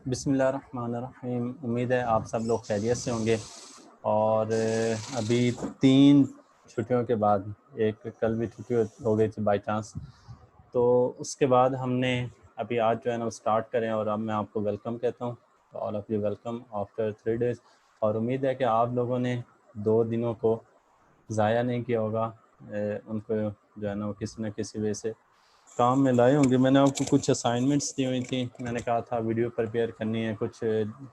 बिस्मिल्लाहिर्रहमानिर्रहीम। उम्मीद है आप सब लोग खैरियत से होंगे। और अभी 3 छुट्टियों के बाद, एक कल भी छुट्टी हो गई थी बाई चांस, तो उसके बाद हमने अभी आज जो है ना वो स्टार्ट करें। और अब मैं आपको वेलकम कहता हूँ, तो all of you welcome after 3 days. और उम्मीद है कि आप लोगों ने 2 दिनों को ज़ाया नहीं किया होगा, उनको जो है ना वो किसी न किसी वजह से काम में लाए होंगे। मैंने आपको कुछ असाइनमेंट्स दी हुई थी, मैंने कहा था वीडियो प्रिपेयर करनी है कुछ,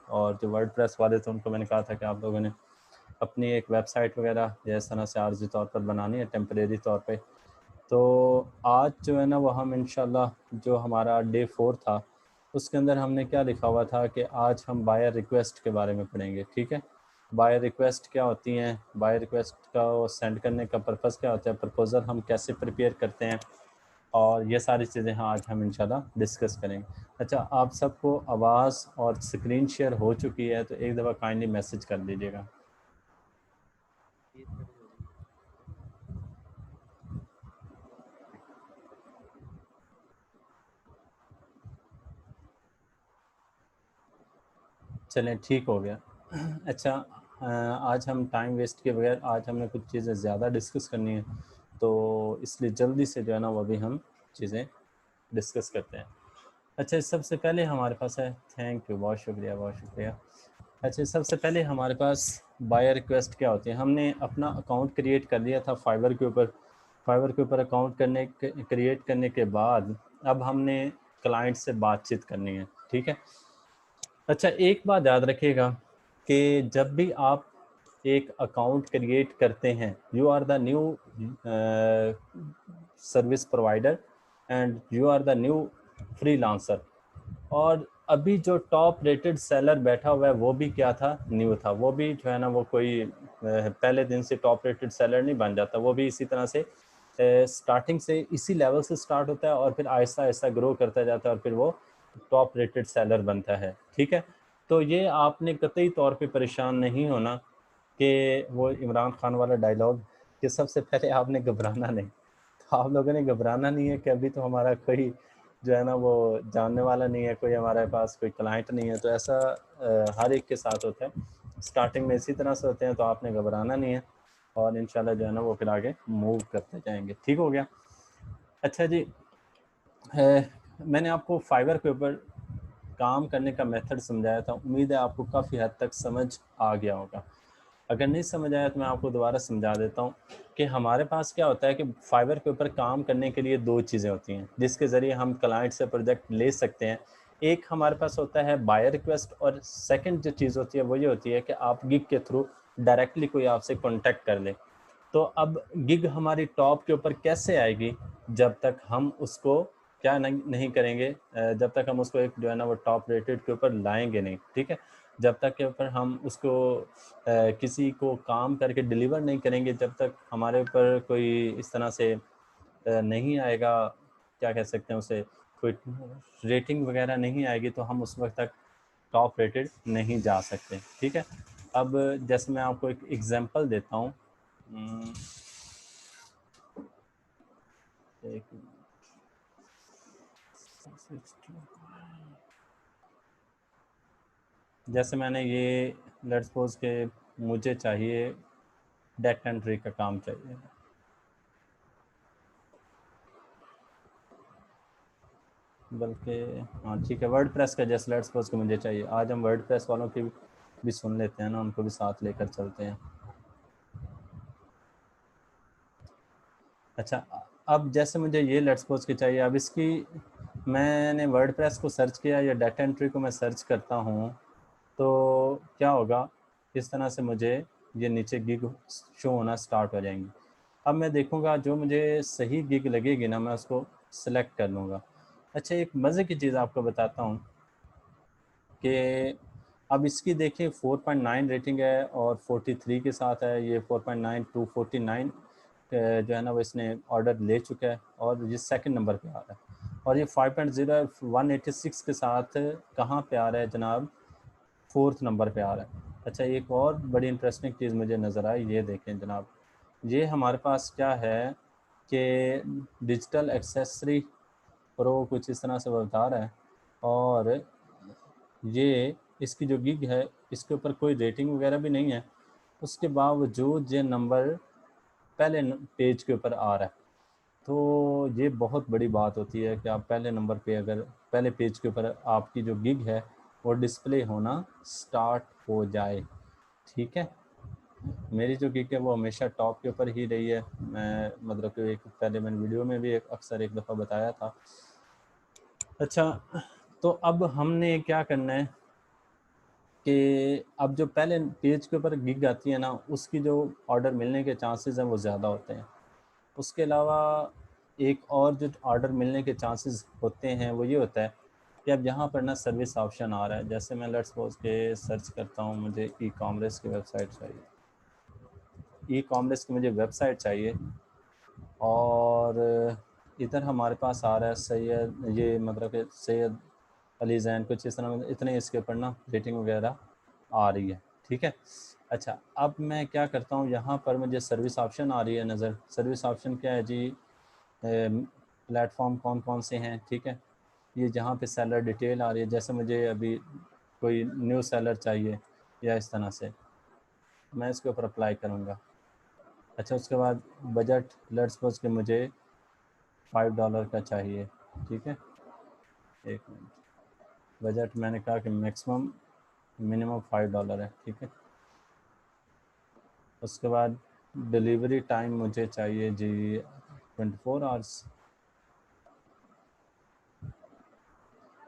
और जो वर्डप्रेस वाले थे उनको मैंने कहा था कि आप लोगों ने अपनी एक वेबसाइट वगैरह जिस तरह से आर्जी तौर पर बनानी है, टेम्परेरी तौर पे। तो आज जो है ना वो हम इंशाल्लाह, जो हमारा डे 4 था उसके अंदर हमने क्या लिखा हुआ था कि आज हम बायर रिक्वेस्ट के बारे में पढ़ेंगे। ठीक है, बायर रिक्वेस्ट क्या होती हैं, बायर रिक्वेस्ट का सेंड करने का पर्पज़ क्या होता है, प्रपोज़ल हम कैसे प्रिपेयर करते हैं, और ये सारी चीज़ें हाँ आज हम इंशाल्लाह डिस्कस करेंगे। अच्छा, आप सबको आवाज़ और स्क्रीन शेयर हो चुकी है तो एक दफ़ा काइंडली मैसेज कर दीजिएगा। चलें ठीक हो गया। अच्छा, आज हम टाइम वेस्ट के बगैर आज हमने कुछ चीज़ें ज़्यादा डिस्कस करनी है, तो इसलिए जल्दी से जो है ना वो भी हम चीज़ें डिस्कस करते हैं। अच्छा, सबसे पहले हमारे पास है, थैंक यू, बहुत शुक्रिया बहुत शुक्रिया। अच्छा, सबसे पहले हमारे पास बायर रिक्वेस्ट क्या होती है। हमने अपना अकाउंट क्रिएट कर लिया था फाइवर के ऊपर। फाइवर के ऊपर अकाउंट क्रिएट करने के बाद अब हमने क्लाइंट से बातचीत करनी है, ठीक है। अच्छा, एक बात याद रखिएगा कि जब भी आप एक अकाउंट क्रिएट करते हैं, you are the new service provider and you are the new freelancer. और अभी जो टॉप रेटेड सेलर बैठा हुआ है वो भी क्या था, न्यू था। वो भी जो है ना वो कोई पहले दिन से टॉप रेटेड सेलर नहीं बन जाता। वो भी इसी तरह से स्टार्टिंग से इसी लेवल से स्टार्ट होता है और फिर आहिस्ता आहिस्ता ग्रो करता जाता है और फिर वो टॉप रेटेड सेलर बनता है, ठीक है। तो ये आपने कतई तौर पे परेशान नहीं होना कि वो इमरान खान वाला डायलॉग कि सबसे पहले आपने घबराना नहीं। तो आप लोगों ने घबराना नहीं है कि अभी तो हमारा कोई जो है ना वो जानने वाला नहीं है, कोई हमारे पास कोई क्लाइंट नहीं है। तो ऐसा हर एक के साथ होता है, स्टार्टिंग में इसी तरह से होते हैं। तो आपने घबराना नहीं है और इंशाल्लाह जो है ना वो फिर आगे मूव करते जाएंगे, ठीक हो गया। अच्छा जी, मैंने आपको फाइवर के ऊपर काम करने का मेथड समझाया था। उम्मीद है आपको काफ़ी हद तक समझ आ गया होगा। अगर नहीं समझ आया तो मैं आपको दोबारा समझा देता हूँ कि हमारे पास क्या होता है कि फाइवर के ऊपर काम करने के लिए दो चीज़ें होती हैं जिसके ज़रिए हम क्लाइंट से प्रोजेक्ट ले सकते हैं। एक हमारे पास होता है बायर रिक्वेस्ट और सेकंड जो चीज़ होती है वो ये होती है कि आप गिग के थ्रू डायरेक्टली कोई आपसे कॉन्टैक्ट कर ले। तो अब गिग हमारी टॉप के ऊपर कैसे आएगी, जब तक हम उसको क्या नहीं करेंगे, जब तक हम उसको एक जो है ना वो टॉप रेटेड के ऊपर लाएंगे नहीं, ठीक है। जब तक के ऊपर हम उसको किसी को काम करके डिलीवर नहीं करेंगे, जब तक हमारे ऊपर कोई इस तरह से नहीं आएगा, क्या कह सकते हैं उसे, कोई रेटिंग वगैरह नहीं आएगी, तो हम उस वक्त तक टॉप रेटेड नहीं जा सकते, ठीक है। अब जैसे मैं आपको एक एग्जांपल देता हूँ। एक जैसे मैंने ये लेट्स सपोज के मुझे चाहिए डेटा एंट्री का काम चाहिए, बल्कि हाँ ठीक है, वर्ड प्रेस का जैसे लेट्स सपोज के मुझे चाहिए। आज हम वर्ड प्रेस वालों की भी सुन लेते हैं ना, उनको भी साथ लेकर चलते हैं। अच्छा, अब जैसे मुझे ये लेट्स सपोज के चाहिए, अब इसकी मैंने वर्ड प्रेस को सर्च किया या डाटा एंट्री को मैं सर्च करता हूँ, तो क्या होगा, इस तरह से मुझे ये नीचे गिग शो होना स्टार्ट हो जाएंगी। अब मैं देखूंगा जो मुझे सही गिग लगेगी ना, मैं उसको सिलेक्ट कर लूँगा। अच्छा, एक मज़े की चीज़ आपको बताता हूँ कि अब इसकी देखिए 4.9 रेटिंग है और 43 के साथ है। ये 4.9 टू 49 जो है ना वो इसने ऑर्डर ले चुका है और ये सेकंड नंबर पे आ रहा है। और ये 5.0 186 के साथ कहाँ पे आ रहा है जनाब, फोर्थ नंबर पे आ रहा है। अच्छा, एक और बड़ी इंटरेस्टिंग चीज़ मुझे नज़र आई, ये देखें जनाब, ये हमारे पास क्या है कि डिजिटल एक्सेसरी प्रो कुछ इस तरह से वो बता रहा है। और ये इसकी जो गिग है इसके ऊपर कोई रेटिंग वगैरह भी नहीं है, उसके बावजूद ये नंबर पहले पेज के ऊपर आ रहा है। तो ये बहुत बड़ी बात होती है कि आप पहले नंबर पे, अगर पहले पेज के ऊपर आपकी जो गिग है वो डिस्प्ले होना स्टार्ट हो जाए, ठीक है। मेरी जो गिग है वो हमेशा टॉप के ऊपर ही रही है। मैं मतलब कि एक पहले मैंने वीडियो में भी अक्सर एक दफ़ा बताया था। अच्छा, तो अब हमने क्या करना है कि अब जो पहले पेज के ऊपर गिग आती है ना, उसकी जो ऑर्डर मिलने के चांसेस हैं वो ज़्यादा होते हैं। उसके अलावा एक और जो ऑर्डर मिलने के चांसेस होते हैं वो ये होता है कि अब यहाँ पर ना सर्विस ऑप्शन आ रहा है। जैसे मैं लेट्स सपोज के सर्च करता हूँ, मुझे ई कॉमर्स की वेबसाइट चाहिए, ई कॉमर्स की मुझे वेबसाइट चाहिए। और इधर हमारे पास आ रहा है सैयद, ये मतलब कि सैयद अली जैन कुछ इस तरह, मतलब इतने इसके ऊपर ना रेटिंग वगैरह आ रही है, ठीक है। अच्छा, अब मैं क्या करता हूँ, यहाँ पर मुझे सर्विस ऑप्शन आ रही है नज़र। सर्विस ऑप्शन क्या है जी, प्लेटफॉर्म कौन कौन से हैं, ठीक है। ये जहाँ पे सेलर डिटेल आ रही है, जैसे मुझे अभी कोई न्यू सेलर चाहिए या इस तरह से, मैं इसके ऊपर अप्लाई करूँगा। अच्छा, उसके बाद बजट, लेट्स सपोज कि मुझे $5 का चाहिए, ठीक है। एक मिनट, बजट मैंने कहा कि मैक्सिमम मिनिमम $5 है, ठीक है। उसके बाद डिलीवरी टाइम मुझे चाहिए जी 24 आवर्स।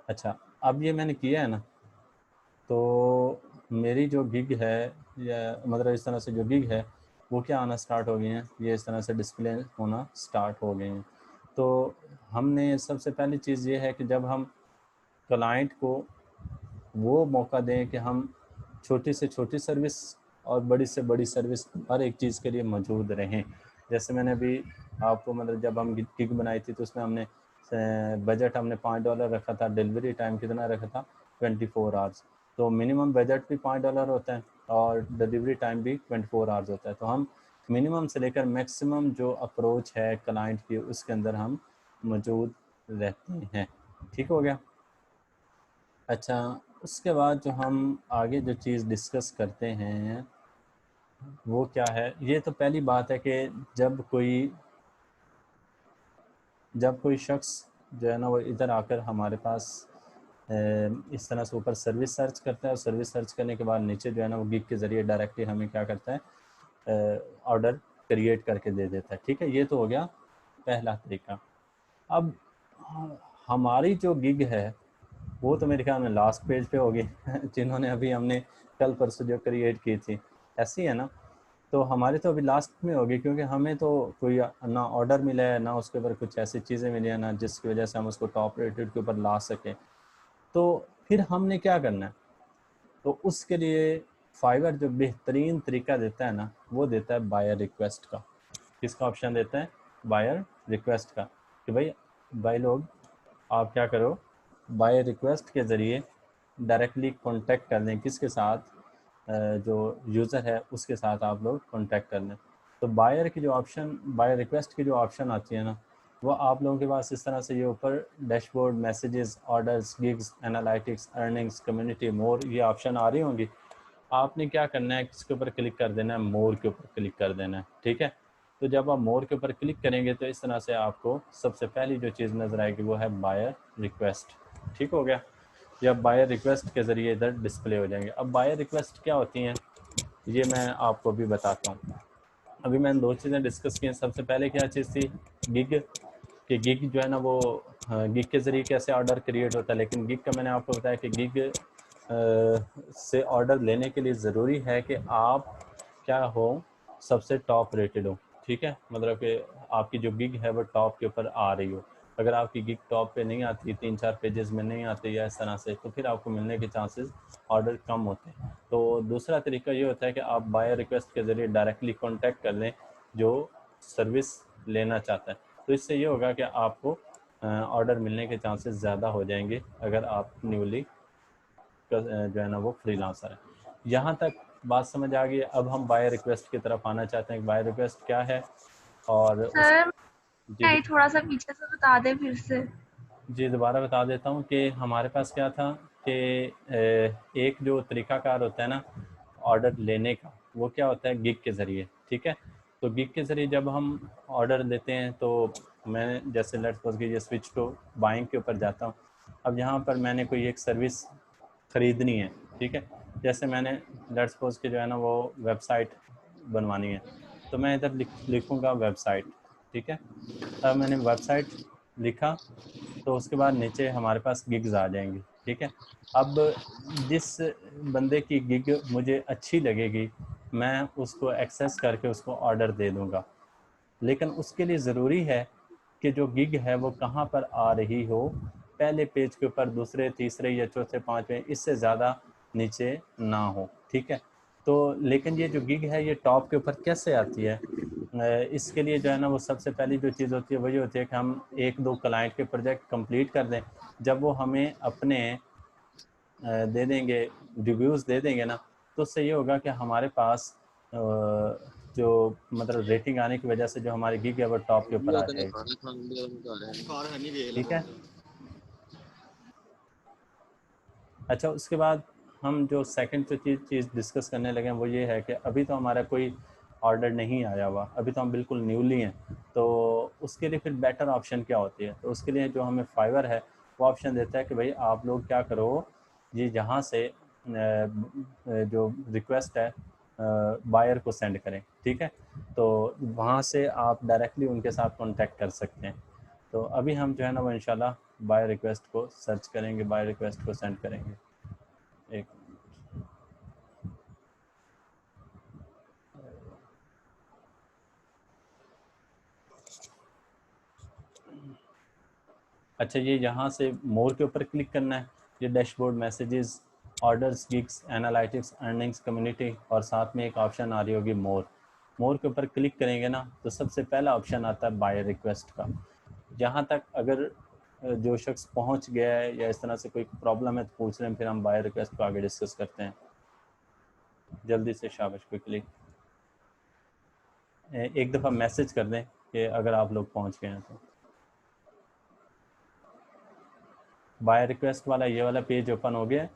अच्छा, अब ये मैंने किया है ना, तो मेरी जो गिग है, या मतलब इस तरह से जो गिग है वो क्या आना स्टार्ट हो गई हैं, ये इस तरह से डिस्प्ले होना स्टार्ट हो गए हैं। तो हमने सबसे पहली चीज़ ये है कि जब हम क्लाइंट को वो मौका दें कि हम छोटी से छोटी सर्विस और बड़ी से बड़ी सर्विस हर एक चीज़ के लिए मौजूद रहें। जैसे मैंने अभी आपको मतलब जब हम गिग बनाई थी तो उसमें हमने बजट हमने $5 रखा था, डिलीवरी टाइम कितना रखा था 24 आवर्स। तो मिनिमम बजट भी $5 होता है और डिलीवरी टाइम भी 24 आवर्स होता है। तो हम मिनिमम से लेकर मैक्सिमम जो अप्रोच है क्लाइंट की उसके अंदर हम मौजूद रहते हैं। ठीक हो गया। अच्छा, उसके बाद जो हम आगे जो चीज़ डिस्कस करते हैं वो क्या है, ये तो पहली बात है कि जब कोई शख्स जो है ना वो इधर आकर हमारे पास इस तरह से ऊपर सर्विस सर्च करता है और सर्विस सर्च करने के बाद नीचे जो है ना वो गिग के ज़रिए डायरेक्टली हमें क्या करता है, ऑर्डर क्रिएट करके दे देता है। ठीक है, ये तो हो गया पहला तरीका। अब हमारी जो गिग है वो तो मेरे ख्याल में लास्ट पेज पे होगी जिन्होंने अभी हमने कल परसों जो क्रिएट की थी, ऐसी है ना। तो हमारी तो अभी लास्ट में होगी क्योंकि हमें तो कोई ना ऑर्डर मिला है ना उसके ऊपर कुछ ऐसी चीज़ें मिली हैं ना जिसकी वजह से हम उसको टॉप रेटेड के ऊपर ला सकें। तो फिर हमने क्या करना है, तो उसके लिए फाइवर जो बेहतरीन तरीका देता है ना वो देता है बायर रिक्वेस्ट का। किसका ऑप्शन देता है? बायर रिक्वेस्ट का। कि भाई लोग आप क्या करो, बाय रिक्वेस्ट के ज़रिए डायरेक्टली कांटेक्ट कर लें, किसके साथ, जो यूज़र है उसके साथ आप लोग कांटेक्ट कर लें। तो बायर की जो ऑप्शन, बायर रिक्वेस्ट की जो ऑप्शन आती है ना वो आप लोगों के पास इस तरह से ये ऊपर dashboard, messages, orders, gigs, analytics, earnings, community, more ये ऑप्शन आ रही होंगी। आपने क्या करना है, किसके ऊपर क्लिक कर देना है? मोर के ऊपर क्लिक कर देना है। ठीक है, तो जब आप मोर के ऊपर क्लिक करेंगे तो इस तरह से आपको सबसे पहली जो चीज़ नज़र आएगी वो है बायर रिक्वेस्ट। ठीक हो गया, ये अब बायर रिक्वेस्ट के ज़रिए इधर डिस्प्ले हो जाएंगे। अब बायर रिक्वेस्ट क्या होती हैं ये मैं आपको भी बताता हूँ। अभी मैंने दो चीज़ें डिस्कस की हैं। सबसे पहले क्या चीज़ थी, गिग। कि गिग जो है ना वो गिग के ज़रिए कैसे ऑर्डर क्रिएट होता है, लेकिन गिग का मैंने आपको बताया कि गिग से ऑर्डर लेने के लिए ज़रूरी है कि आप क्या हो, सबसे टॉप रेटेड हो। ठीक है, मतलब कि आपकी जो गिग है वो टॉप के ऊपर आ रही हो। अगर आपकी गिग टॉप पे नहीं आती, 3-4 पेजेस में नहीं आती या इस तरह से, तो फिर आपको मिलने के चांसेस ऑर्डर कम होते हैं। तो दूसरा तरीका ये होता है कि आप बायर रिक्वेस्ट के ज़रिए डायरेक्टली कॉन्टैक्ट कर लें जो सर्विस लेना चाहता है। तो इससे ये होगा कि आपको ऑर्डर मिलने के चांसेस ज़्यादा हो जाएंगे अगर आप न्यूली जो है ना वो फ्रीलांसर है। यहाँ तक बात समझ आ गई। अब हम बायर रिक्वेस्ट की तरफ आना चाहते हैं। बायर रिक्वेस्ट क्या है और उस सर जी थोड़ा सा पीछे से बता दें फिर से। जी दोबारा बता देता हूँ कि हमारे पास क्या था कि एक जो तरीकाकार होता है ना ऑर्डर लेने का, वो क्या होता है, गिग के ज़रिए। ठीक है, तो गिग के ज़रिए जब हम ऑर्डर लेते हैं तो मैं जैसे लेट्स सपोज कि ये स्विच टू बाइंग के ऊपर जाता हूँ। अब यहाँ पर मैंने कोई एक सर्विस ख़रीदनी है। ठीक है, जैसे मैंने लेट्स सपोज कि जो है ना वो वेबसाइट बनवानी है, तो मैं इधर लिखूँगा वेबसाइट। ठीक है, अब मैंने वेबसाइट लिखा तो उसके बाद नीचे हमारे पास गिग्स आ जाएंगी। ठीक है, अब जिस बंदे की गिग मुझे अच्छी लगेगी मैं उसको एक्सेस करके उसको ऑर्डर दे दूंगा, लेकिन उसके लिए ज़रूरी है कि जो गिग है वो कहाँ पर आ रही हो, पहले पेज के ऊपर, दूसरे, तीसरे या चौथे, पाँचवें, इससे ज़्यादा नीचे ना हो। ठीक है, तो लेकिन ये जो गिग है ये टॉप के ऊपर कैसे आती है, इसके लिए जो है ना वो सबसे पहली जो चीज़ होती है वही होती है कि हम 1-2 क्लाइंट के प्रोजेक्ट कंप्लीट कर दें। जब वो हमें अपने दे देंगे, रिव्यूज़ दे देंगे ना, तो उससे ये होगा कि हमारे पास जो मतलब रेटिंग आने की वजह से जो हमारी गिग है वो टॉप के ऊपर आ जाएगी। ठीक है, अच्छा उसके बाद हम जो सेकंड जो चीज़ डिस्कस करने लगे हैं वो ये है कि अभी तो हमारा कोई ऑर्डर नहीं आया हुआ, अभी तो हम बिल्कुल न्यूली हैं, तो उसके लिए फिर बेटर ऑप्शन क्या होती है? तो उसके लिए जो हमें फाइवर है वो ऑप्शन देता है कि भाई आप लोग क्या करो, ये जहाँ से जो रिक्वेस्ट है बायर को सेंड करें, ठीक है, तो वहाँ से आप डायरेक्टली उनके साथ कांटेक्ट कर सकते हैं। तो अभी हम जो है ना वो इंशाल्लाह बाय रिक्वेस्ट को सर्च करेंगे, बाय रिक्वेस्ट को सेंड करेंगे। एक अच्छा, ये यहाँ से मोर के ऊपर क्लिक करना है, ये dashboard, messages, orders, gigs, analytics, earnings, community, और साथ में एक ऑप्शन आ रही होगी मोर। मोर के ऊपर क्लिक करेंगे ना तो सबसे पहला ऑप्शन आता है बाय रिक्वेस्ट का। जहाँ तक अगर जो शख्स पहुँच गया है या इस तरह से कोई प्रॉब्लम है तो पूछ रहे हैं, फिर हम बाय रिक्वेस्ट को आगे डिस्कस करते हैं। जल्दी से शाबाश, क्विकली एक दफ़ा मैसेज कर दें कि अगर आप लोग पहुँच गए हैं तो। बाय रिक्वेस्ट वाला ये वाला पेज ओपन हो गया।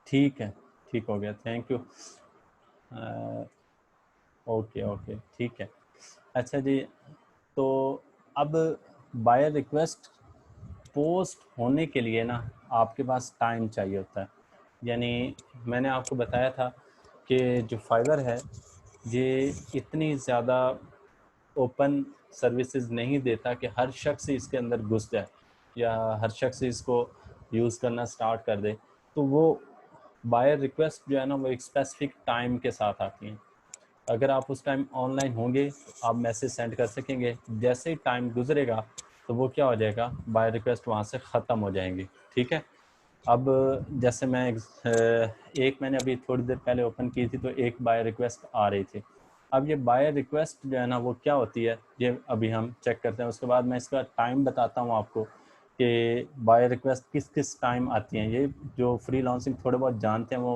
ठीक है, ठीक हो गया, थैंक यू। ओके ओके, ठीक है। अच्छा जी, तो अब बायर रिक्वेस्ट पोस्ट होने के लिए ना आपके पास टाइम चाहिए होता है। यानी मैंने आपको बताया था कि जो फाइवर है ये इतनी ज़्यादा ओपन सर्विसेज नहीं देता कि हर शख्स इसके अंदर घुस जाए या हर शख्स इसको यूज़ करना स्टार्ट कर दे। तो वो बायर रिक्वेस्ट जो है ना वो एक स्पेसिफिक टाइम के साथ आती हैं। अगर आप उस टाइम ऑनलाइन होंगे आप मैसेज सेंड कर सकेंगे, जैसे ही टाइम गुजरेगा तो वो क्या हो जाएगा, बाय रिक्वेस्ट वहाँ से ख़त्म हो जाएंगी, ठीक है। अब जैसे मैं एक मैंने अभी थोड़ी देर पहले ओपन की थी तो एक बाय रिक्वेस्ट आ रही थी। अब ये बाय रिक्वेस्ट जो है ना वो क्या होती है ये अभी हम चेक करते हैं, उसके बाद मैं इसका टाइम बताता हूँ आपको कि बाय रिक्वेस्ट किस किस टाइम आती हैं। ये जो फ्री लॉन्सिंग थोड़े बहुत जानते हैं वो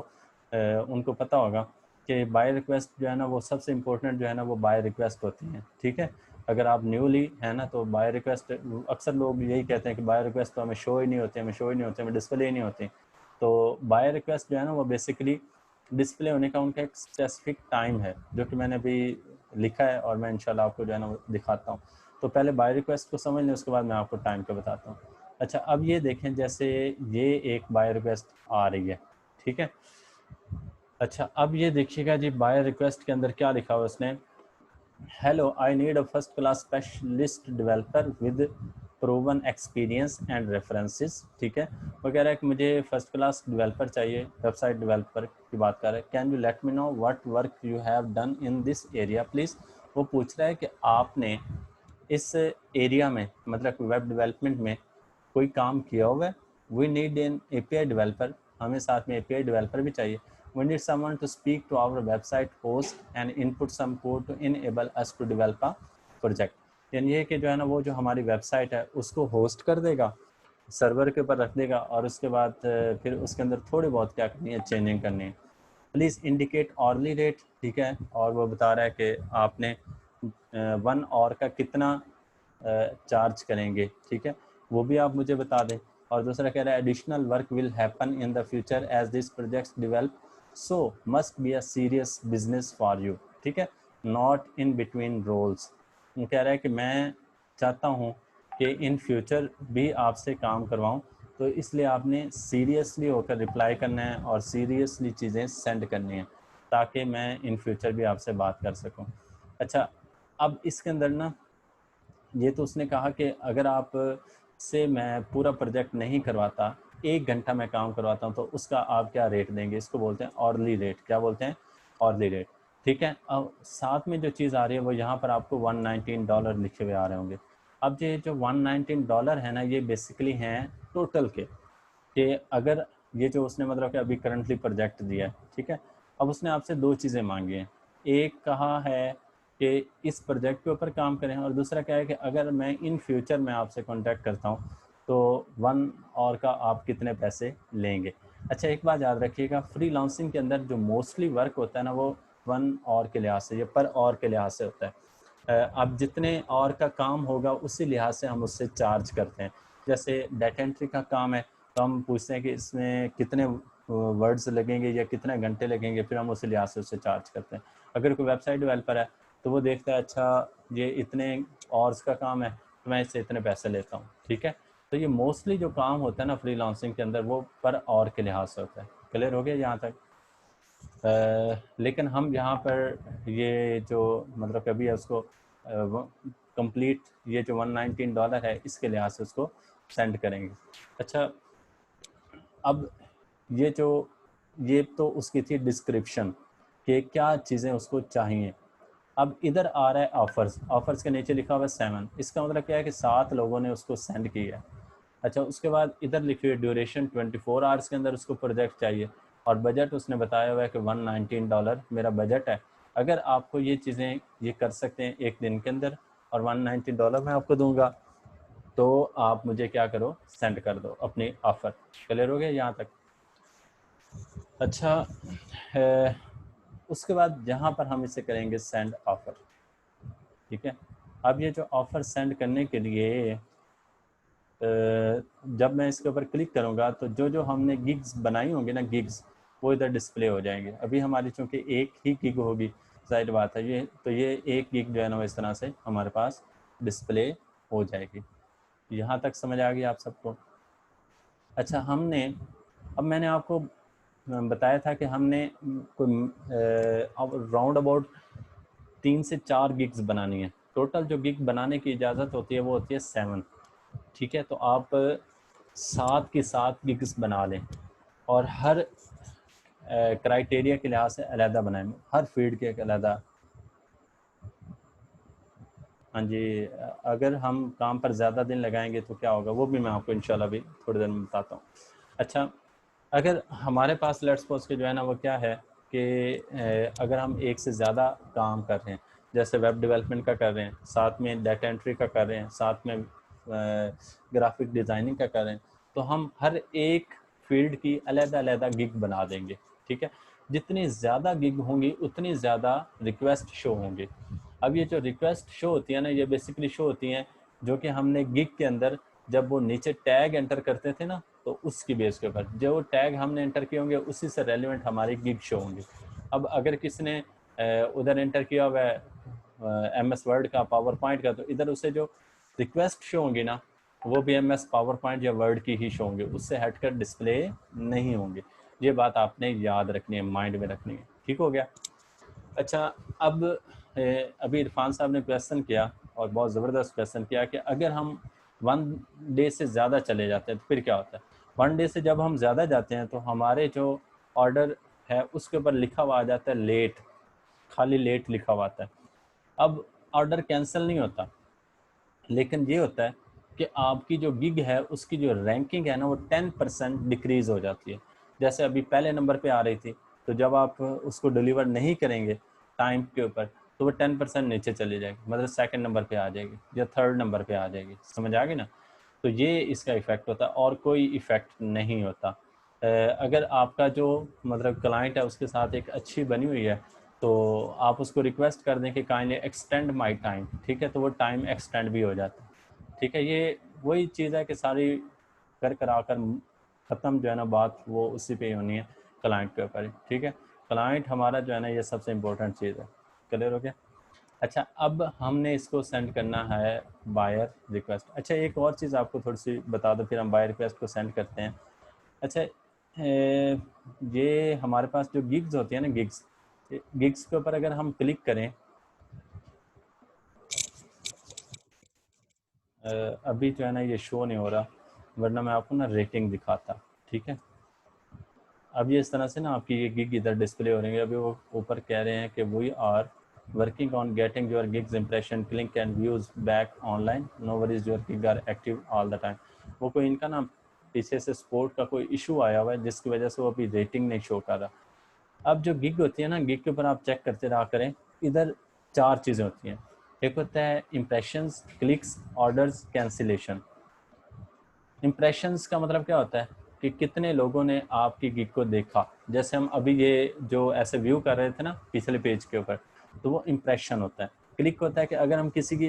उनको पता होगा कि बाय रिक्वेस्ट जो है ना वो सबसे इम्पोर्टेंट जो है ना वो बाय रिक्वेस्ट होती हैं, ठीक है। अगर आप न्यूली है ना तो बाय रिक्वेस्ट, अक्सर लोग यही कहते हैं कि बाय रिक्वेस्ट तो हमें शो ही नहीं होती, हमें शो ही नहीं होती, हमें डिस्प्ले ही नहीं होती। तो बाय रिक्वेस्ट जो है ना वो बेसिकली डिस्प्ले होने का उनका एक स्पेसिफिक टाइम है जो कि मैंने अभी लिखा है और मैं इंशाल्लाह आपको जो है ना वो दिखाता हूँ। तो पहले बाय रिक्वेस्ट को समझ लें, उसके बाद मैं आपको टाइम का बताता हूँ। अच्छा, अब ये देखें, जैसे ये एक बाय रिक्वेस्ट आ रही है, ठीक है। अच्छा, अब ये देखिएगा जी बाय रिक्वेस्ट के अंदर क्या लिखा हुआ उसने, hello I need a first class specialist developer with proven experience and references, ठीक है। वो कह रहा है कि मुझे फर्स्ट क्लास डेवलपर चाहिए, वेबसाइट डेवलपर की बात कर रहा है। Can you let me know what work you have done in this area please. वो पूछ रहा है कि आपने इस एरिया में, मतलब वेब डेवलपमेंट में कोई काम किया हुआ है। We need an API developer, हमें साथ में एपीआई डेवलपर भी चाहिए। We need someone to speak to our website host and input some code to enable us to develop a project. यानी ये कि जो है ना वो जो हमारी वेबसाइट है उसको होस्ट कर देगा, सर्वर के ऊपर रख देगा, और उसके बाद फिर उसके अंदर थोड़ी बहुत क्या करनी है, चेंजिंग करनी है। प्लीज़ इंडिकेट ऑर्ली रेट, ठीक है। और वो बता रहा है कि आपने 1 आवर का कितना चार्ज करेंगे, ठीक है, वो भी आप मुझे बता दें। और दूसरा कह रहा है additional work will happen in the future as this projects develop, so must be a serious business for you, ठीक है, नॉट इन बिटवीन रोल्स। वो कह रहा है कि मैं चाहता हूँ कि इन फ्यूचर भी आपसे काम करवाऊँ, तो इसलिए आपने सीरियसली होकर रिप्लाई करना है और सीरियसली चीज़ें सेंड करनी हैं ताकि मैं इन फ्यूचर भी आपसे बात कर सकूं। अच्छा, अब इसके अंदर ना ये तो उसने कहा कि अगर आप से मैं पूरा प्रोजेक्ट नहीं करवाता, 1 घंटा मैं काम करवाता हूँ तो उसका आप क्या रेट देंगे। इसको बोलते हैं ऑर्ली रेट। क्या बोलते हैं? ऑर्ली रेट, ठीक है। अब साथ में जो चीज़ आ रही है वो यहाँ पर आपको $119 लिखे हुए आ रहे होंगे। अब ये जो $119 है ना ये बेसिकली हैं टोटल के, कि अगर ये जो उसने मतलब कि अभी करंटली प्रोजेक्ट दिया है, ठीक है। अब उसने आपसे 2 चीज़ें मांगी हैं। एक कहा है कि इस प्रोजेक्ट के ऊपर काम करें, और दूसरा क्या है कि अगर मैं इन फ्यूचर में आपसे कांटेक्ट करता हूँ तो 1 आवर का आप कितने पैसे लेंगे। अच्छा, एक बात याद रखिएगा, फ्री लांसिंग के अंदर जो मोस्टली वर्क होता है ना वो 1 आवर के लिहाज से या पर आवर के लिहाज से होता है। अब जितने और का काम होगा उसी लिहाज से हम उससे चार्ज करते हैं। जैसे डाटा एंट्री का काम है तो हम पूछते हैं कि इसमें कितने वर्ड्स लगेंगे या कितने घंटे लगेंगे, फिर हम उसी लिहाज से उससे चार्ज करते हैं। अगर कोई वेबसाइट डेवलपर है तो वो देखता है अच्छा ये इतने आवर्स का काम है तो मैं इससे इतने पैसे लेता हूँ, ठीक है। तो ये मोस्टली जो काम होता है ना फ्रीलांसिंग के अंदर वो पर आवर के लिहाज से होता है। क्लियर हो गया यहाँ तक? लेकिन हम यहाँ पर ये जो मतलब कभी है उसको कंप्लीट ये जो $119 है इसके लिहाज से उसको सेंड करेंगे। अच्छा, अब ये तो उसकी थी डिस्क्रिप्शन कि क्या चीज़ें उसको चाहिए। अब इधर आ रहा है ऑफर्स, ऑफर्स के नीचे लिखा हुआ है 7, इसका मतलब क्या है कि 7 लोगों ने उसको सेंड किया है। अच्छा, उसके बाद इधर लिखी हुई ड्यूरेशन 24 आवर्स के अंदर उसको प्रोजेक्ट चाहिए, और बजट उसने बताया हुआ है कि $119 मेरा बजट है। अगर आपको ये चीज़ें ये कर सकते हैं एक दिन के अंदर और $119 मैं आपको दूंगा, तो आप मुझे क्या करो, सेंड कर दो अपनी ऑफ़र। क्लियर हो गया यहाँ तक? अच्छा, उसके बाद जहाँ पर हम इसे करेंगे सेंड ऑफ़र, ठीक है। अब ये जो ऑफ़र सेंड करने के लिए जब मैं इसके ऊपर क्लिक करूँगा तो जो जो हमने गिग्स बनाई होंगी ना, गिग्स वो इधर डिस्प्ले हो जाएंगे। अभी हमारी चूँकि एक ही गिग होगी, ज़ाहिर बात है ये तो ये एक गिग जो है ना वो इस तरह से हमारे पास डिस्प्ले हो जाएगी। यहाँ तक समझ आ गई आप सबको? अच्छा, अब मैंने आपको बताया था कि हमने कोई राउंड अबाउट 3 से 4 गिग्स बनानी है। टोटल जो गिग बनाने की इजाज़त होती है वो होती है 7, ठीक है। तो आप 7 की 7 गिग्स बना लें और हर क्राइटेरिया के लिहाज से अलहदा बनाएं, हर फील्ड के एक अलहदा। हाँ जी, अगर हम काम पर ज़्यादा दिन लगाएंगे तो क्या होगा वो भी मैं आपको इंशाल्लाह भी थोड़ी देर में बताता हूँ। अच्छा, अगर हमारे पास लेट्स सपोज के जो है ना वो क्या है कि अगर हम एक से ज़्यादा काम कर रहे हैं, जैसे वेब डेवलपमेंट का कर रहे हैं, साथ में डाटा एंट्री का कर रहे हैं, साथ में ग्राफिक डिज़ाइनिंग का कर रहे हैं, तो हम हर एक फील्ड की अलग-अलग गिग बना देंगे, ठीक है। जितनी ज़्यादा गिग होंगी उतनी ज़्यादा रिक्वेस्ट शो होंगी। अब ये जो रिक्वेस्ट शो होती है ना, ये बेसिकली शो होती हैं जो कि हमने गिग के अंदर जब वो नीचे टैग एंटर करते थे ना, तो उसकी बेस के ऊपर जो टैग हमने एंटर किए होंगे उसी से रेलिवेंट हमारी गिग शो होंगी। अब अगर किसी ने उधर एंटर किया हुआ है MS वर्ड का, पावर पॉइंट का, तो इधर उसे जो रिक्वेस्ट शो होंगी ना वो भी MS पावर पॉइंट या वर्ड की ही शो होंगी, उससे हटकर डिस्प्ले नहीं होंगे। ये बात आपने याद रखनी है, माइंड में रखनी है, ठीक हो गया। अच्छा, अब अभी इरफान साहब ने क्वेश्चन किया और बहुत ज़बरदस्त क्वेश्चन किया कि अगर हम 1 डे से ज़्यादा चले जाते हैं तो फिर क्या होता है। 1 डे से जब हम ज़्यादा जाते हैं तो हमारे जो ऑर्डर है उसके ऊपर लिखा हुआ आ जाता है लेट, खाली लेट लिखा हुआ आता है। अब ऑर्डर कैंसिल नहीं होता, लेकिन ये होता है कि आपकी जो गिग है उसकी जो रैंकिंग है ना वो 10% डिक्रीज़ हो जाती है। जैसे अभी पहले नंबर पे आ रही थी, तो जब आप उसको डिलीवर नहीं करेंगे टाइम के ऊपर तो वो 10% नीचे चली जाएगी, मतलब सेकंड नंबर पे आ जाएगी या थर्ड नंबर पे आ जाएगी। समझ आ गई ना? तो ये इसका इफ़ेक्ट होता है और कोई इफ़ेक्ट नहीं होता। अगर आपका जो मतलब क्लाइंट है उसके साथ एक अच्छी बनी हुई है तो आप उसको रिक्वेस्ट कर दें कि काइंडली एक्सटेंड माय टाइम, ठीक है, तो वो टाइम एक्सटेंड भी हो जाता है, ठीक है। ये वही चीज़ है कि सारी कर करा कर ख़त्म जो है ना बात वो उसी पे ही होनी है, क्लाइंट के ऊपर, ठीक है। क्लाइंट हमारा जो है ना ये सबसे इम्पोर्टेंट चीज़ है। क्लियर हो गया? अच्छा, अब हमने इसको सेंड करना है बायर रिक्वेस्ट। अच्छा, एक और चीज़ आपको थोड़ी सी बता दो फिर हम बायर रिक्वेस्ट को सेंड करते हैं। अच्छा, ये हमारे पास जो गिग्स होती है ना, गिग्स गिग्स के ऊपर अगर हम क्लिक करें, अभी जो है ना ये शो नहीं हो रहा, वरना मैं आपको ना रेटिंग दिखाता, ठीक है। अब ये इस तरह से ना आपकी ये गिग इधर डिस्प्ले हो रही है। अभी वो ऊपर कह रहे हैं कि we are working on getting your gigs impression click and views back online, no worries your gig are active all the time. वो कोई इनका ना पीछे से सपोर्ट का कोई इशू आया हुआ है जिसकी वजह से वो अभी रेटिंग नहीं शो कर रहा। अब जो गिग होती है ना, गिग के ऊपर आप चेक करते रहा करें, इधर 4 चीज़ें होती हैं। एक होता है impressions, clicks, orders, cancellation. Impressions का मतलब क्या होता है कि कितने लोगों ने आपकी गिग को देखा। जैसे हम अभी ये जो ऐसे व्यू कर रहे थे ना पिछले पेज के ऊपर, तो वो इम्प्रेशन होता है। क्लिक होता है कि अगर हम किसी की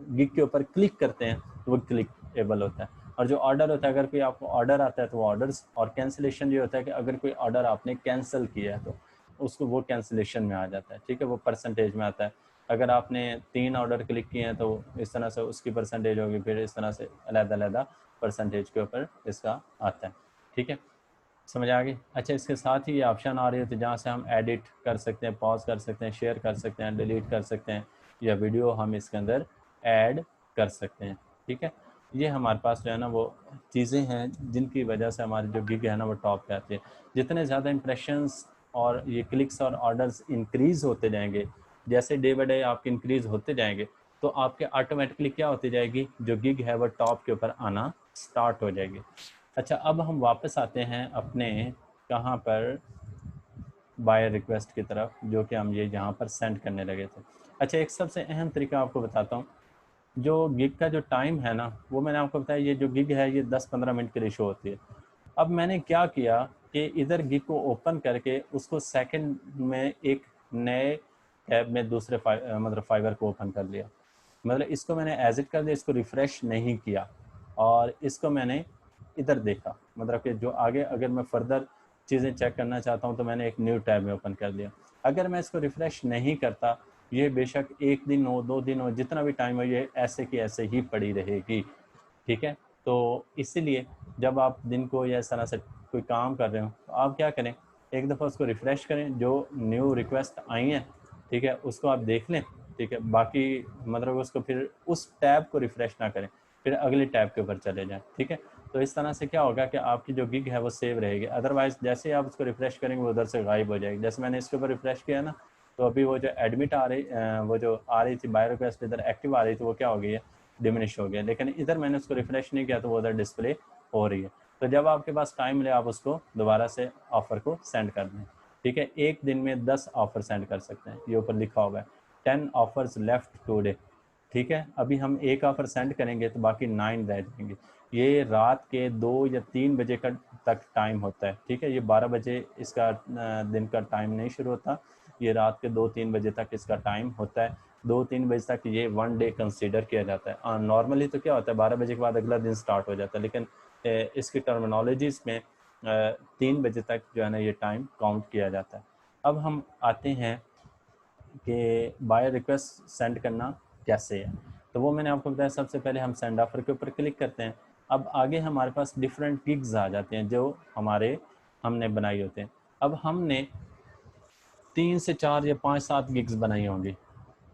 गिग के ऊपर क्लिक करते हैं तो वो क्लिकेबल होता है। और जो ऑर्डर होता है, अगर कोई आपको ऑर्डर आता है तो वो ऑर्डर्स, और कैंसिलेशन ये होता है कि अगर कोई ऑर्डर आपने कैंसिल किया है तो उसको वो कैंसिलेशन में आ जाता है, ठीक है, वो परसेंटेज में आता है। अगर आपने 3 ऑर्डर क्लिक किए हैं तो इस तरह से उसकी परसेंटेज होगी, फिर इस तरह से अलग-अलग परसेंटेज के ऊपर इसका आता है, ठीक है, समझ आ गई। अच्छा, इसके साथ ही ये ऑप्शन आ रही होती है जहाँ से हम एडिट कर सकते हैं, पॉज कर सकते हैं, शेयर कर सकते हैं, डिलीट कर सकते हैं, या वीडियो हम इसके अंदर ऐड कर सकते हैं, ठीक है। ये हमारे पास जो है ना वो चीज़ें हैं जिनकी वजह से हमारी जो गिग है ना वो टॉप पे आती है। जितने ज़्यादा इंप्रेशंस और ये क्लिक्स और ऑर्डर्स इंक्रीज़ होते जाएंगे, जैसे डे बाई डे आपके इंक्रीज़ होते जाएंगे, तो आपके ऑटोमेटिकली क्या होती जाएगी, जो गिग है वो टॉप के ऊपर आना स्टार्ट हो जाएगी। अच्छा, अब हम वापस आते हैं अपने कहाँ पर, बाय रिक्वेस्ट की तरफ, जो कि हम ये यहाँ पर सेंड करने लगे थे। अच्छा, एक सबसे अहम तरीका आपको बताता हूँ। जो गिग का जो टाइम है ना, वो मैंने आपको बताया, ये जो गिग है ये 10-15 मिनट के लिए शो होती है। अब मैंने क्या किया कि इधर गिग को ओपन करके उसको सेकंड में एक नए टैब में दूसरे मतलब फाइबर को ओपन कर लिया। मतलब इसको मैंने एज इट कर दिया, इसको रिफ़्रेश नहीं किया, और इसको मैंने इधर देखा, मतलब कि जो आगे अगर मैं फर्दर चीज़ें चेक करना चाहता हूँ तो मैंने एक न्यू टैब में ओपन कर दिया। अगर मैं इसको रिफ़्रेश नहीं करता, ये बेशक 1 दिन हो, 2 दिन हो, जितना भी टाइम हो, ये ऐसे की ऐसे ही पड़ी रहेगी, ठीक है। तो इसीलिए जब आप दिन को या इस तरह से कोई काम कर रहे हो तो आप क्या करें, एक दफ़ा उसको रिफ़्रेश करें, जो न्यू रिक्वेस्ट आई हैं, ठीक है, उसको आप देख लें, ठीक है, बाकी मतलब उसको फिर उस टैब को रिफ़्रेश ना करें, फिर अगले टैब के ऊपर चले जाएं, ठीक है। तो इस तरह से क्या होगा कि आपकी जो गिग है वो सेव रहेगी। अदरवाइज़ जैसे ही आप उसको रिफ़्रेश करेंगे वो उधर से गायब हो जाएगी। जैसे मैंने इसके ऊपर रिफ़्रेश किया ना, तो अभी वो जो एडमिट आ रही वो जो आ रही थी बाय रिक्वेस्ट इधर एक्टिव आ रही थी, वो क्या हो गई है, डिमिनिश हो गया। लेकिन इधर मैंने उसको रिफ़्रेश नहीं किया तो वो उधर डिस्प्ले हो रही है। तो जब आपके पास टाइम मिले आप उसको दोबारा से ऑफ़र को सेंड कर दें, ठीक है। एक दिन में 10 ऑफ़र सेंड कर सकते हैं, ये ऊपर लिखा हुआ है 10 ऑफर्स लेफ्ट टुडे, ठीक है। अभी हम एक ऑफ़र सेंड करेंगे तो बाकी 9 रह जाएंगे। ये रात के 2 या 3 बजे का तक टाइम होता है, ठीक है। ये 12 बजे इसका दिन का टाइम नहीं शुरू होता, ये रात के 2-3 बजे तक इसका टाइम होता है। 2-3 बजे तक ये 1 डे कंसीडर किया जाता है। नॉर्मली तो क्या होता है 12 बजे के बाद अगला दिन स्टार्ट हो जाता है, लेकिन इसकी टर्मिनोलॉजीज़ में 3 बजे तक जो है ना ये टाइम काउंट किया जाता है। अब हम आते हैं कि बाय रिक्वेस्ट सेंड करना कैसे है, तो वो मैंने आपको बताया। सबसे पहले हम सेंड ऑफर के ऊपर क्लिक करते हैं। अब आगे हमारे पास डिफरेंट गिग्स आ जाते हैं जो हमने बनाई होते हैं। अब हमने 3 से 4 या 5-7 गिग्स बनाई होंगी,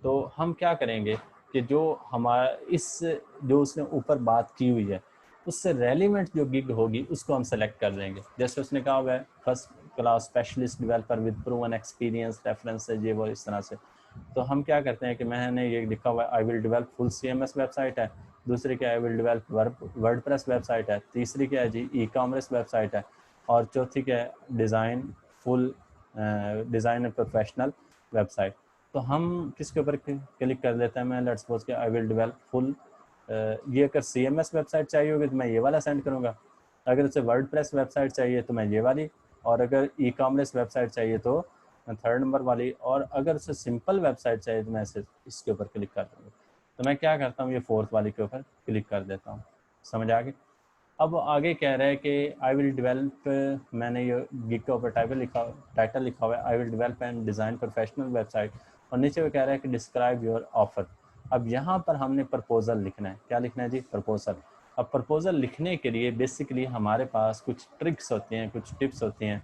तो हम क्या करेंगे कि जो हमारा इस जो उसने ऊपर बात की हुई है उससे रेलिवेंट जो गिग होगी उसको हम सेलेक्ट कर देंगे। जैसे उसने कहा हुआ है first class specialist developer with proven experience, references, ये वो इस तरह से। तो हम क्या करते हैं कि मैंने ये लिखा हुआ है I will develop full CMS website है, दूसरी क्या I will develop WordPress website है, तीसरी क्या है जी ई-कॉमर्स वेबसाइट है, और चौथी क्या है डिज़ाइन प्रोफेशनल वेबसाइट। तो हम किसके ऊपर क्लिक कर देते हैं, मैं लेट्स सपोज कि आई विल डेवलप फुल, ये अगर CMS वेबसाइट चाहिए होगी तो मैं ये वाला सेंड करूँगा, अगर उसे वर्डप्रेस वेबसाइट चाहिए तो मैं ये वाली, और अगर ई-कॉमर्स वेबसाइट चाहिए तो थर्ड नंबर वाली, और अगर उसे सिंपल वेबसाइट चाहिए तो मैं इसे इसके ऊपर क्लिक कर दूँगा। तो मैं क्या करता हूँ, ये फोर्थ वाली के ऊपर क्लिक कर देता हूँ। समझ आ गई। अब आगे कह रहा है कि आई विल डेवलप, मैंने ये गिग के ऊपर टाइटल लिखा हुआ है I will develop and design professional website, और नीचे वो कह रहा है कि डिस्क्राइब योर ऑफर। अब यहाँ पर हमने प्रपोजल लिखना है। क्या लिखना है जी, प्रपोजल। अब प्रपोजल लिखने के लिए बेसिकली हमारे पास कुछ ट्रिक्स होती हैं, कुछ टिप्स होती हैं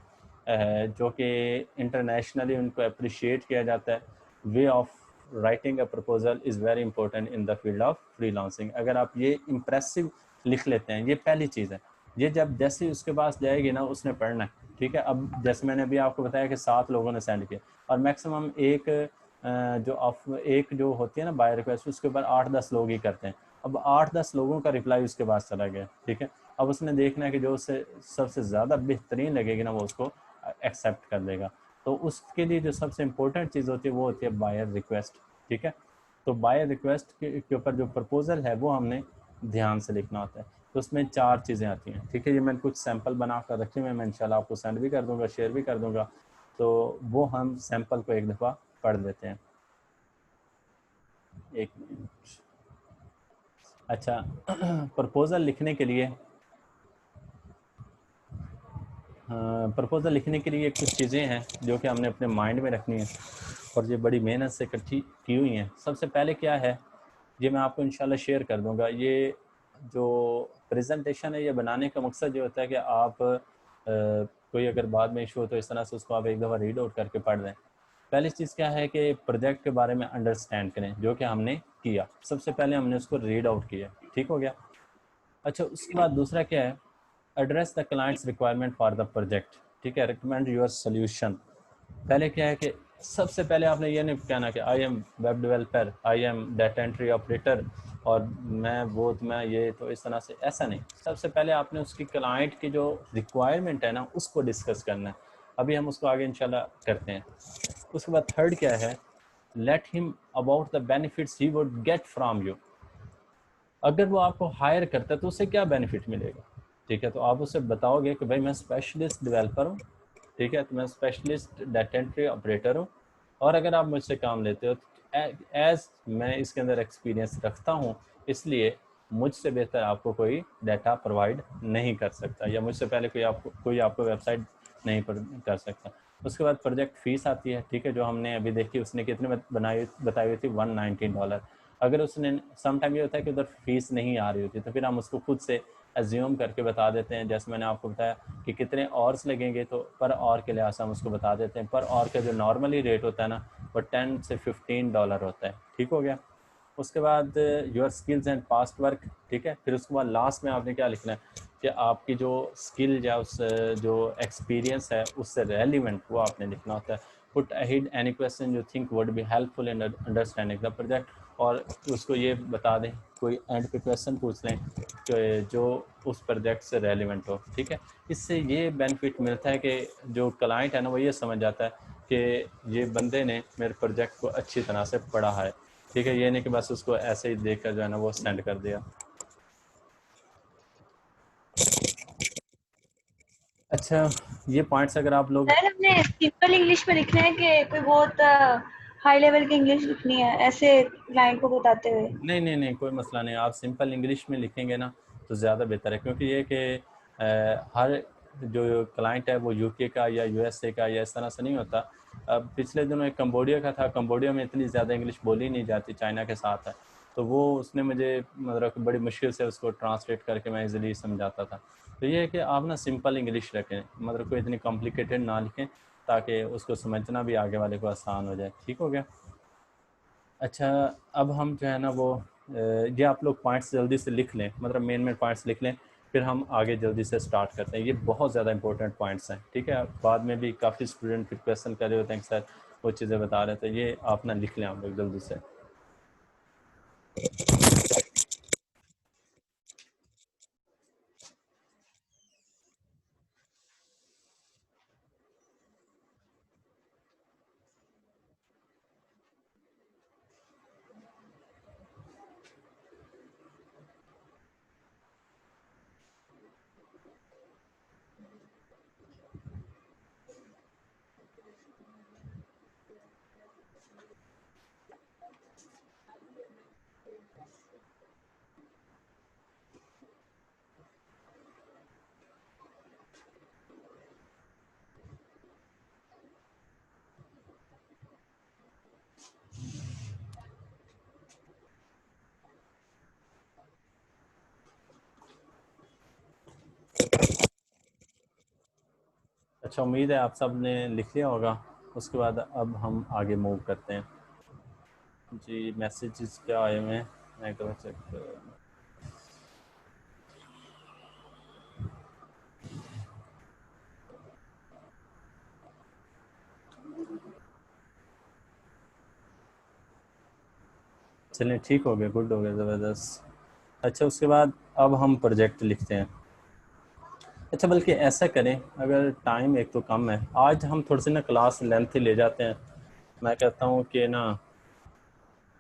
जो कि इंटरनेशनली उनको अप्रिशिएट किया जाता है। Way of writing a proposal is very important in the field of freelancing. अगर आप ये इम्प्रेसिव लिख लेते हैं, ये पहली चीज़ है। ये जब जैसे ही उसके पास जाएगी ना उसने पढ़ना है, ठीक है। अब जैसे मैंने अभी आपको बताया कि 7 लोगों ने सेंड किया, और मैक्सिमम एक जो होती है ना बाय रिक्वेस्ट, उसके ऊपर 8-10 लोग ही करते हैं। अब 8-10 लोगों का रिप्लाई उसके पास चला गया, ठीक है। अब उसने देखना है कि जो उससे सबसे ज़्यादा बेहतरीन लगेगी ना वो उसको एक्सेप्ट कर देगा। तो उसके लिए जो सबसे इम्पोर्टेंट चीज़ होती है वो होती है बायर रिक्वेस्ट, ठीक है। तो बायर रिक्वेस्ट के ऊपर जो प्रपोजल है वो हमने ध्यान से लिखना होता है। तो उसमें 4 चीज़ें आती हैं, ठीक है। ये मैंने कुछ सैंपल बना कर रखे हुए हैं, मैं इंशाल्लाह आपको सेंड भी कर दूंगा, शेयर भी कर दूंगा। तो वो हम सैंपल को एक दफ़ा पढ़ लेते हैं। एक मिनट। अच्छा, प्रपोज़ल लिखने के लिए प्रपोज़ल लिखने के लिए कुछ चीज़ें हैं जो कि हमने अपने माइंड में रखनी है और ये बड़ी मेहनत से इकट्ठी की हुई हैं। सबसे पहले क्या है, ये मैं आपको इंशाल्लाह शेयर कर दूंगा। ये जो प्रेजेंटेशन है, ये बनाने का मकसद ये होता है कि आप कोई अगर बाद में इशू हो तो इस तरह से उसको आप एक दफ़ा रीड आउट करके पढ़ लें। पहली चीज़ क्या है कि प्रोजेक्ट के बारे में अंडरस्टैंड करें, जो कि हमने किया। सबसे पहले हमने उसको रीड आउट किया, ठीक हो गया। अच्छा, उसके बाद दूसरा क्या है, address the clients requirement for the project, ठीक है, रिकमेंड योर सोल्यूशन। पहले क्या है कि सबसे पहले आपने ये नहीं कहना कि I am web developer, I am data entry operator और मैं ये, तो इस तरह से ऐसा नहीं। सबसे पहले आपने उसकी क्लाइंट की जो रिक्वायरमेंट है ना, उसको डिस्कस करना है। अभी हम उसको आगे इंशाल्लाह करते हैं। उसके बाद थर्ड क्या है, let him about the benefits he would get from you. अगर वो आपको हायर करता है तो उससे क्या बेनिफिट मिलेगा, ठीक है। तो आप उससे बताओगे कि भाई मैं स्पेशलिस्ट डेवलपर हूँ, ठीक है, तो मैं स्पेशलिस्ट डाटा एंट्री ऑपरेटर हूँ, और अगर आप मुझसे काम लेते हो तो एज मैं इसके अंदर एक्सपीरियंस रखता हूँ, इसलिए मुझसे बेहतर आपको कोई डाटा प्रोवाइड नहीं कर सकता, या मुझसे पहले कोई आपको वेबसाइट नहीं कर सकता। उसके बाद प्रोजेक्ट फ़ीस आती है, ठीक है, जो हमने अभी देखी, उसने कितने बताई हुई थी, $119। अगर उसने सम टाइम ये होता है कि उधर फीस नहीं आ रही होती, तो फिर हम उसको खुद से एज्यूम करके बता देते हैं। जैसे मैंने आपको बताया कि कितने आवर्स लगेंगे, तो पर आवर के लिहाज से हम उसको बता देते हैं। पर आवर का जो नॉर्मली रेट होता है ना, वो $10 से $15 होता है, ठीक हो गया। उसके बाद your skills and past work, ठीक है। फिर उसके बाद लास्ट में आपने क्या लिखना है कि आपकी जो स्किल या उस जो एक्सपीरियंस है उससे रेलिवेंट वो आपने लिखना होता है। Put ahead any question you think would be helpful in understanding the project, और उसको ये बता दें, कोई एंड पे क्वेश्चन पूछ लें कि जो उस प्रोजेक्ट से रेलिवेंट हो, ठीक है। इससे ये बेनिफिट मिलता है कि जो क्लाइंट है ना, वो ये समझ जाता है कि ये बंदे ने मेरे प्रोजेक्ट को अच्छी तरह से पढ़ा है, ठीक है। ये नहीं कि बस उसको ऐसे ही देख कर जो है ना वो सेंड कर दिया। अच्छा, ये पॉइंट्स अगर आप लोग, सर हमने सिंपल इंग्लिश में लिखना है कि कोई बहुत हाई लेवल की इंग्लिश लिखनी है ऐसे क्लाइंट को बताते हुए? नहीं नहीं नहीं, कोई मसला नहीं, आप सिंपल इंग्लिश में लिखेंगे ना तो ज़्यादा बेहतर है, क्योंकि ये कि हर जो क्लाइंट है वो यूके का या यूएसए का या इस तरह से नहीं होता। अब पिछले दिनों एक कंबोडिया का था, कंबोडिया में इतनी ज़्यादा इंग्लिश बोली नहीं जाती, चाइना के साथ है, तो वो उसने मुझे मतलब बड़ी मुश्किल से उसको ट्रांसलेट करके मैं इजीली समझाता था। तो ये है कि आप ना सिंपल इंग्लिश रखें, मतलब कोई इतनी कॉम्प्लिकेटेड ना लिखें, ताकि उसको समझना भी आगे वाले को आसान हो जाए, ठीक हो गया। अच्छा, अब हम जो है ना वो ये आप लोग पॉइंट्स जल्दी से लिख लें, मतलब मेन पॉइंट्स लिख लें, फिर हम आगे जल्दी से स्टार्ट करते हैं। ये बहुत ज़्यादा इंपॉर्टेंट पॉइंट्स हैं, ठीक है। बाद में भी काफ़ी स्टूडेंट फिर क्वेश्चन कर रहे होते हैं कि सर वो चीज़ें बता रहे थे, ये आप ना लिख लें आप लोग जल्दी से। अच्छा, उम्मीद है आप सब ने लिख लिया होगा। उसके बाद अब हम आगे मूव करते हैं। जी, मैसेजेस क्या आए हुए हैं, मैं एक दफ़ा चेक कर। चलिए, ठीक हो गया, गुड हो गया, ज़बरदस्त। अच्छा, उसके बाद अब हम प्रोजेक्ट लिखते हैं। अच्छा, बल्कि ऐसा करें, अगर टाइम एक तो कम है, आज हम थोड़ी सी ना क्लास लेंथ ही ले जाते हैं। मैं कहता हूँ कि ना,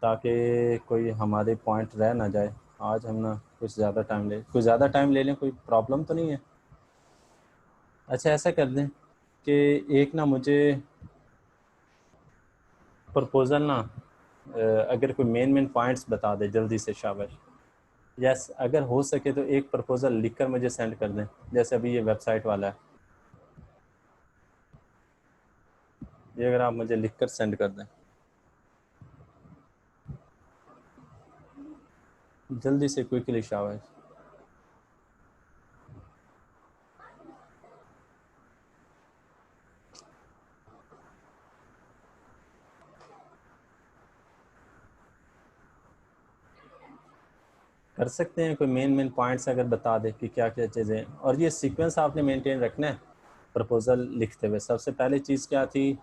ताकि कोई हमारे पॉइंट रह ना जाए, आज हम ना कुछ ज़्यादा टाइम ले लें, कोई प्रॉब्लम तो नहीं है। अच्छा, ऐसा कर दें कि एक ना मुझे प्रपोज़ल ना अगर कोई मेन पॉइंट्स बता दे जल्दी से, शाबाश। यस, अगर हो सके तो एक प्रपोजल लिखकर मुझे सेंड कर दें, जैसे अभी ये वेबसाइट वाला है, ये अगर आप मुझे लिखकर सेंड कर दें जल्दी से, क्विकली, शाबाश। कर सकते हैं, कोई मेन पॉइंट्स अगर बता दे कि क्या क्या चीज़ें, और ये सीक्वेंस आपने मेंटेन रखना है प्रपोजल लिखते हुए। सबसे पहली चीज़ क्या थी,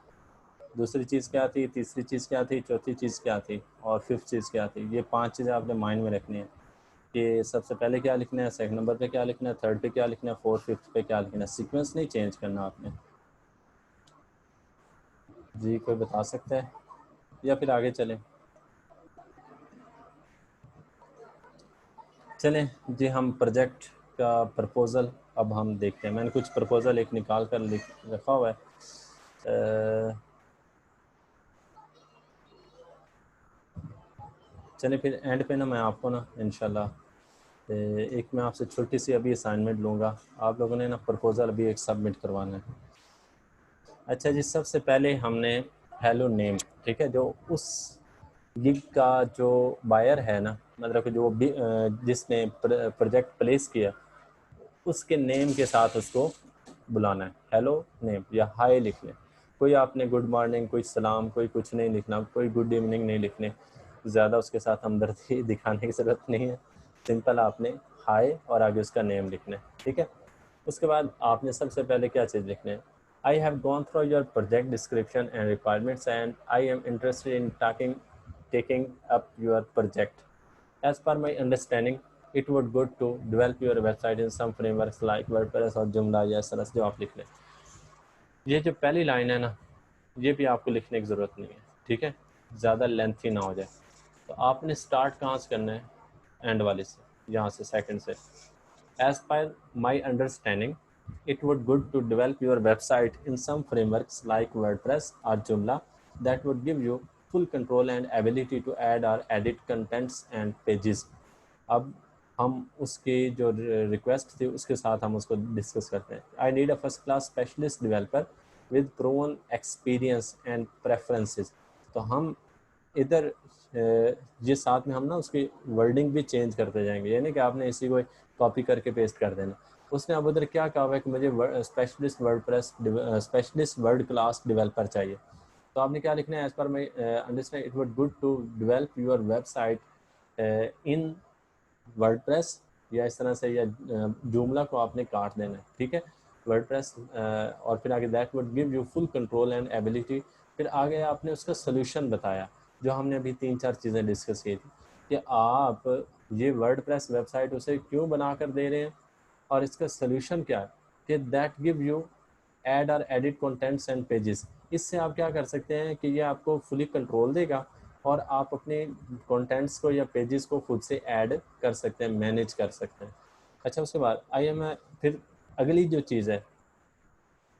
दूसरी चीज़ क्या थी, तीसरी चीज़ क्या थी, चौथी चीज़ क्या थी, और फिफ्थ चीज़ क्या थी। ये 5 चीज़ें आपने माइंड में रखनी है कि सबसे पहले क्या लिखना है, सेकंड नंबर पे क्या लिखना है, थर्ड पे क्या लिखना है, फोर्थ फिफ्थ पे क्या लिखना है। सीक्वेंस नहीं चेंज करना आपने। जी, कोई बता सकता है या फिर आगे चलें? चलें जी, हम प्रोजेक्ट का प्रपोज़ल अब हम देखते हैं। मैंने कुछ प्रपोज़ल एक निकाल कर लिख रखा हुआ है। चलिए फिर एंड पे ना मैं आपको ना इंशाल्लाह एक मैं आपसे छोटी सी अभी असाइनमेंट लूँगा। आप लोगों ने ना प्रपोज़ल अभी एक सबमिट करवाना है। अच्छा जी, सबसे पहले हमने हेलो नेम, ठीक है, जो उस गिग का जो बायर है ना, मतलब कि जो जिसने प्रोजेक्ट प्लेस किया, उसके नेम के साथ उसको बुलाना है। हेलो नेम या हाय लिख लें। कोई आपने गुड मॉर्निंग, कोई सलाम, कोई कुछ नहीं लिखना, कोई गुड इवनिंग नहीं लिखने, ज़्यादा उसके साथ हमदर्दी दिखाने की ज़रूरत नहीं है। सिंपल आपने हाय और आगे उसका नेम लिखना है, ठीक है। उसके बाद आपने सबसे पहले क्या चीज़ लिखना है, I have gone through your project description and requirements and I am interested in taking up your project. As per my understanding, it would good to develop your website in some frameworks like WordPress और Joomla या इस तरह से जो आप लिख लें। ये जो पहली लाइन है ना, ये भी आपको लिखने की ज़रूरत नहीं है, ठीक है, ज़्यादा लेंथी ना हो जाए। तो आपने स्टार्ट कहाँ से करना है, एंड वाले से, यहाँ से सेकंड से। As per my understanding, it would good to develop your website in some frameworks like WordPress or Joomla that would give you full control and ability to add or edit contents and pages. अब हम उसकी जो request थी उसके साथ हम उसको discuss करते हैं। I need a first class specialist developer with proven experience and preferences. तो हम इधर ये साथ में हम ना उसकी वर्डिंग भी चेंज करते जाएंगे, यानी कि आपने इसी को कॉपी करके पेस्ट कर देना। उसने अब उधर क्या कहा है कि मुझे specialist WordPress specialist word class developer चाहिए। तो आपने क्या लिखना है, as per my understand it would good to develop your website in WordPress या इस तरह से, या जूमला को आपने काट देना है, ठीक है, वर्डप्रेस और फिर आगे that would give you full control and ability. फिर आगे आपने उसका सोल्यूशन बताया, जो हमने अभी 3-4 चीज़ें डिस्कस की थी कि आप ये वर्डप्रेस वेबसाइट उसे क्यों बना कर दे रहे हैं और इसका सोल्यूशन क्या है कि दैट गिव यू ऐड और एडिट कंटेंट्स एंड पेजेस। इससे आप क्या कर सकते हैं कि ये आपको फुली कंट्रोल देगा और आप अपने कंटेंट्स को या पेजेस को खुद से ऐड कर सकते हैं, मैनेज कर सकते हैं। अच्छा, उसके बाद फिर अगली जो चीज़ है,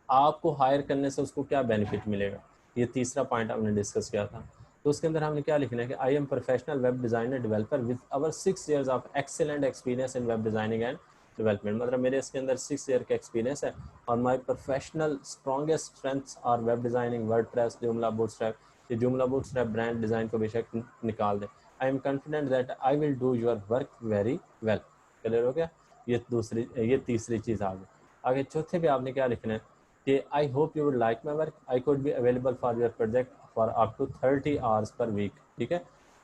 आपको हायर करने से उसको क्या बेनिफिट मिलेगा, ये तीसरा पॉइंट हमने डिस्कस किया था। तो उसके अंदर हमने क्या लिखना है कि I am professional web designer developer with our 6 years of excellent experience in web designing and development. मतलब मेरे इसके अंदर 6 year का एक्सपीरियंस है और my professional strongest strengths are web designing, WordPress, Joomla Bootstrap. ये जूमला बूटस्ट्रैप ब्रांड डिज़ाइन को बेशक निकाल दें। I am confident that I will do your work very well. Clear हो गया? ये तीसरी चीज़ आ गई। आगे चौथे पे आपने क्या लिखना है कि I hope you would like my work, I could be available for your project for up to 30 hours per week, ठीक है।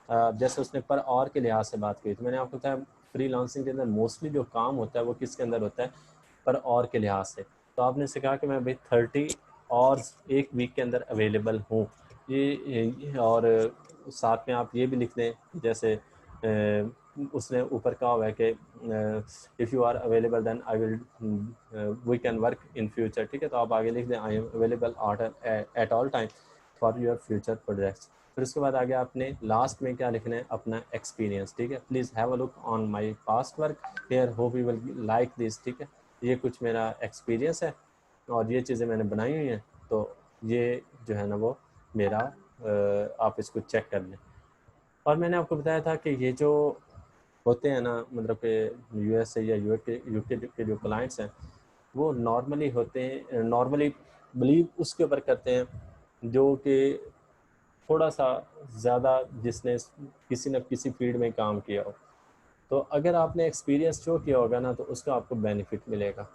जैसे उसने पर आवर के लिहाज से बात की थी, मैंने आपको बताया फ्री लांसिंग के अंदर मोस्टली जो काम होता है वो किसके अंदर होता है, पर आवर के लिहाज से। तो आपने से कहा कि मैं भाई 30 आवर्स एक वीक के अंदर अवेलेबल हूँ। और साथ में आप ये भी लिख दें, जैसे उसने ऊपर कहा हुआ है कि if you are available then I will we can work in future, ठीक है। तो आप आगे लिख दें I am available at all time for your future projects. फिर उसके बाद आगे आपने लास्ट में क्या लिखना है, अपना एक्सपीरियंस, ठीक है। Please have a look on my past work here, hope you will like this, ठीक है। ये कुछ मेरा एक्सपीरियंस है और ये चीज़ें मैंने बनाई हुई हैं, तो ये जो है ना वो मेरा आप इसको चेक कर लें। और मैंने आपको बताया था कि ये जो होते हैं ना, मतलब कि यूएस से या यूके के जो क्लाइंट्स हैं वो नॉर्मली होते हैं, नॉर्मली बिलीव उसके ऊपर करते हैं जो कि थोड़ा सा ज़्यादा जिसने किसी न किसी फील्ड में काम किया हो। तो अगर आपने एक्सपीरियंस शो किया होगा ना तो उसका आपको बेनिफिट मिलेगा।